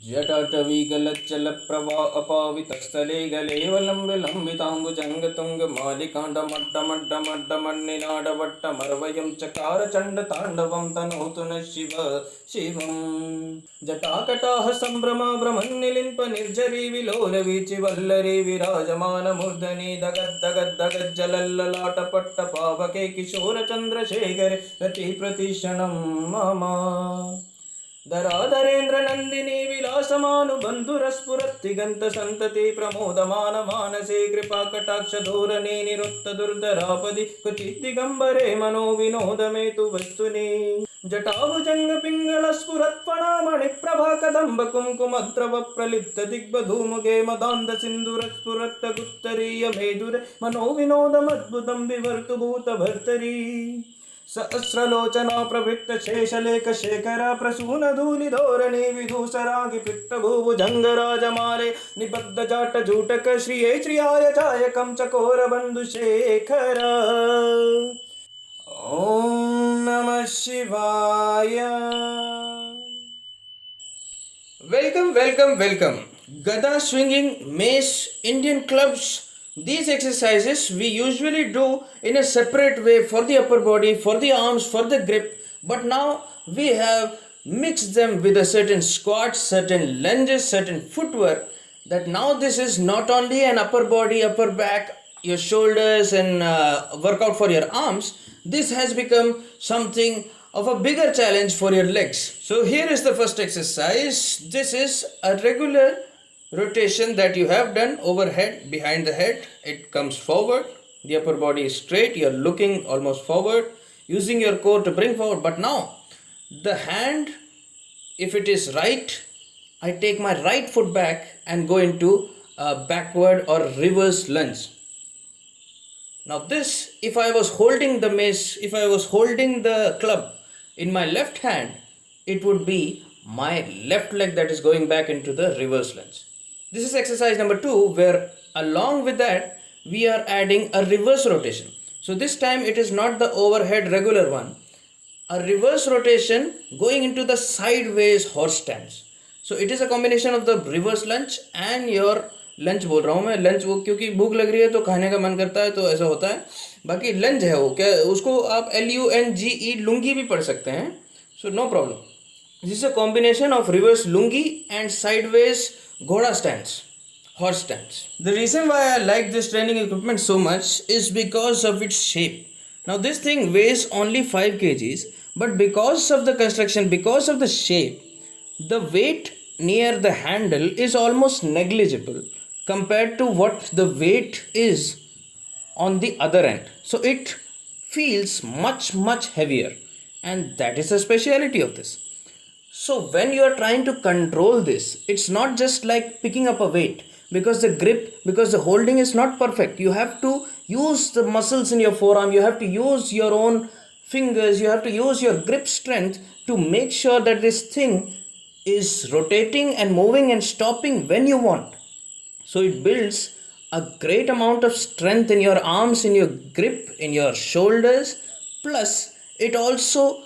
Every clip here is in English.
जटाटवीगलच्चलप्रभा अपावितस्थलेगलेवलम्बिलम्बिताम्बुजङ्गतुङ्गमालिकाण्डमड्डमड्डमड्डमन्निनाडवट्टमरवयं चकारचण्डताण्डवं तनोतु नः शिव शिवम् जटाकटाः सम्भ्रमा भ्रमन्निलिम्प निर्झरी विलोलवीचि वल्लरी विराजमानमूर्धनि दगद्दगद्दगज्जलल्ललाटपट्टपावके किशोरचन्द्रशेखरे रतिप्रतिक्षणं मम धराधरेन्द्र नंदिनी विलासमानुबन्धुरस्फुरत्तिगन्त सन्तति प्रमोदमान मानसे कृपा कटाक्ष धोरणे निरुत्त दुर्धरापदि क्वचित् दिगम्बरे मनो विनोदमे तु वस्तुनि जटाभुजंग पिंगल स्फुरत्फणामणि प्रभा कदम्ब कुङ्कुमद्रव प्रलिप्त दिग्बधूमुगे मदान्ध सिन्दूर स्फुरत्त गुत्तरीय मेधुरे मनो विनोदमद्भुतं विवर्तु भूतभर्तरी सहस्रलोचना प्रवृत्त शेषलेख शेखर प्रसून धूलि धोरणी विधूसरागि पिट्टभुभुजङ्गराजमाले निबद्ध जाट जूटक श्रिये श्रियाय चायकं चकोर बन्धुशेखर ॐ नमः शिवाय। Welcome. Gada swinging, mace, Indian clubs. These exercises we usually do in a separate way for the upper body, for the arms, for the grip. But now we have mixed them with a certain squats, certain lunges, certain footwork. That now this is not only an upper body, upper back, your shoulders and workout for your arms. This has become something of a bigger challenge for your legs. So here is the first exercise. This is a regular rotation that you have done overhead, behind the head. It comes forward, the upper body is straight, you are looking almost forward, using your core to bring forward. But now the hand, if it is right, I take my right foot back and go into a backward or reverse lunge. Now this, if I was holding the mace, if I was holding the club in my left hand, it would be my left leg that is going back into the reverse lunge. This is exercise number 2, where along with that we are adding a reverse rotation. So this time it is not the overhead regular one, a reverse rotation going into the sideways horse stance. So it is a combination of the reverse lunge and your lunch बोल रहा हूँ मैं, lunch वो क्योंकि भूख लग रही है तो खाने का मन करता है तो ऐसा होता है। बाकी लंज है वो, क्या उसको आप LUNGE लुंगी भी पढ़ सकते हैं, so no problem. This is a combination of reverse lungi and sideways घोड़ा stands, horse stance. The reason why I like this training equipment so much is because of its shape. Now this thing weighs only 5 kgs, but because of the construction, because of the shape, the weight near the handle is almost negligible compared to what the weight is on the other end. So it feels much heavier, and that is the speciality of this. So when you are trying to control this, it's not just like picking up a weight, because the grip, because the holding is not perfect. You have to use the muscles in your forearm, you have to use your own fingers, you have to use your grip strength to make sure that this thing is rotating and moving and stopping when you want. So it builds a great amount of strength in your arms, in your grip, in your shoulders, plus it also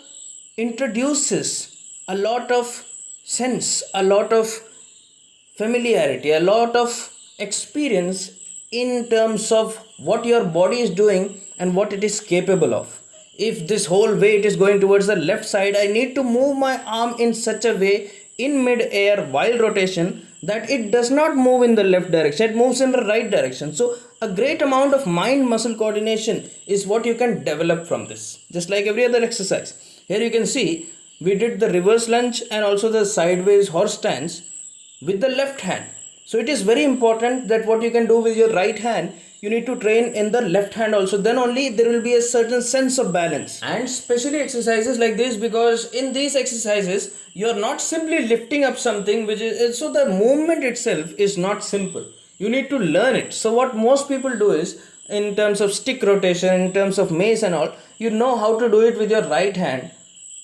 introduces a lot of sense, a lot of familiarity, a lot of experience in terms of what your body is doing and what it is capable of. If this whole weight is going towards the left side, I need to move my arm in such a way in mid-air while rotation that it does not move in the left direction, it moves in the right direction. So a great amount of mind muscle coordination is what you can develop from this, just like every other exercise. Here you can see we did the reverse lunge and also the sideways horse stance with the left hand. So it is very important that what you can do with your right hand, you need to train in the left hand also. Then only there will be a certain sense of balance. And especially exercises like this, because in these exercises you are not simply lifting up something which is, so the movement itself is not simple. You need to learn it. So what most people do is, in terms of stick rotation, in terms of mace and all, you know how to do it with your right hand,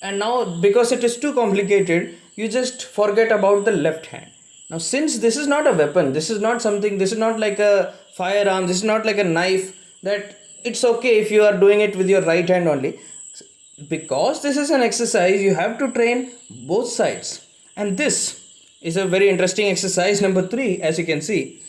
and now because it is too complicated, you just forget about the left hand. Now since this is not a weapon, this is not something, this is not like a firearm, this is not like a knife, that it's okay if you are doing it with your right hand only. Because this is an exercise, you have to train both sides, and this is a very interesting exercise. Number 3, as you can see,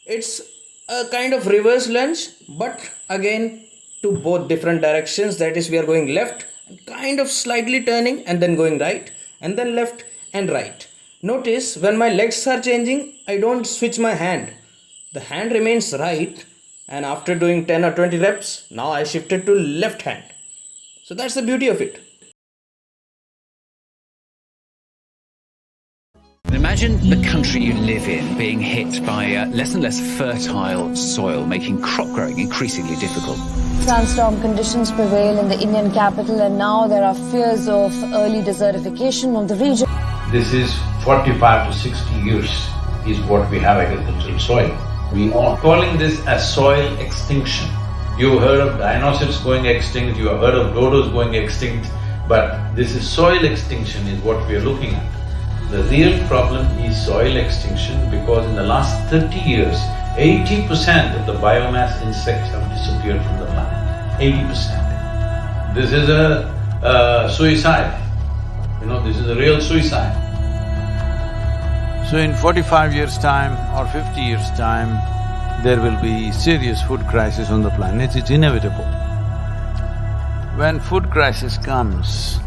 it's a kind of reverse lunge, but again to both different directions. That is, we are going left and kind of slightly turning and then going right and then left and right. Notice when my legs are changing, I don't switch my hand. The hand remains right, and after doing 10 or 20 reps, now I shifted to left hand. So that's the beauty of it. Imagine the country you live in being hit by less and less fertile soil, making crop growing increasingly difficult. Sandstorm conditions prevail in the Indian capital, and now there are fears of early desertification of the region. This is 45 to 60 years is what we have agricultural soil. We are calling this as soil extinction. You've heard of dinosaurs going extinct, you have heard of dodos going extinct, but this is soil extinction is what we are looking at. The real problem is soil extinction because in the last 30 years, 80% of the biomass insects have disappeared from the planet. 80%. This is a suicide. This is a real suicide. So in 45 years' time or 50 years' time, there will be serious food crisis on the planet, it's inevitable. When food crisis comes,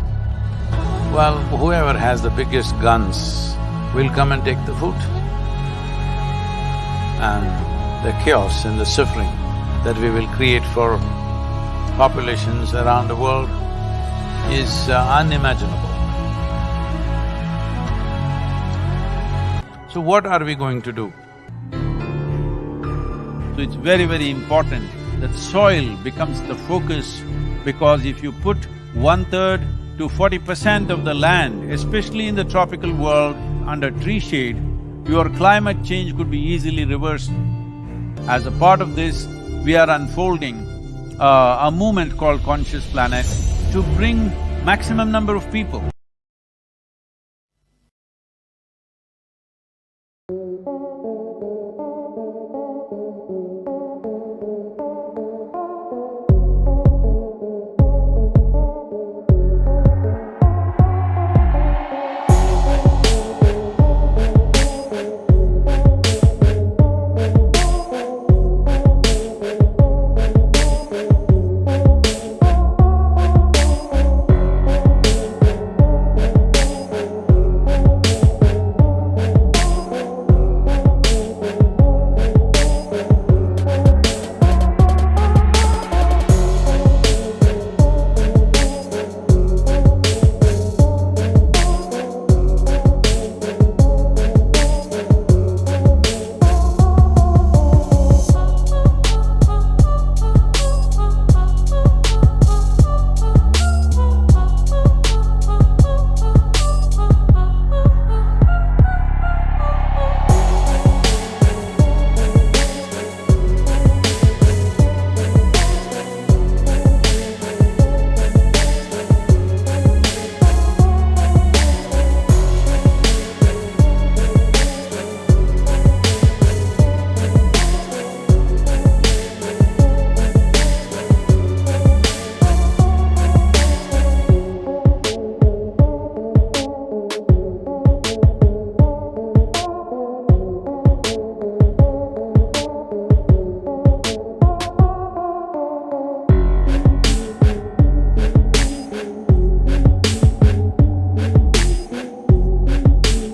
well, whoever has the biggest guns will come and take the food. And the chaos and the suffering that we will create for populations around the world is unimaginable. So what are we going to do? So it's very, very important that soil becomes the focus, because if you put 1/3 to 40% of the land, especially in the tropical world, under tree shade, your climate change could be easily reversed. As a part of this, we are unfolding a movement called Conscious Planet to bring maximum number of people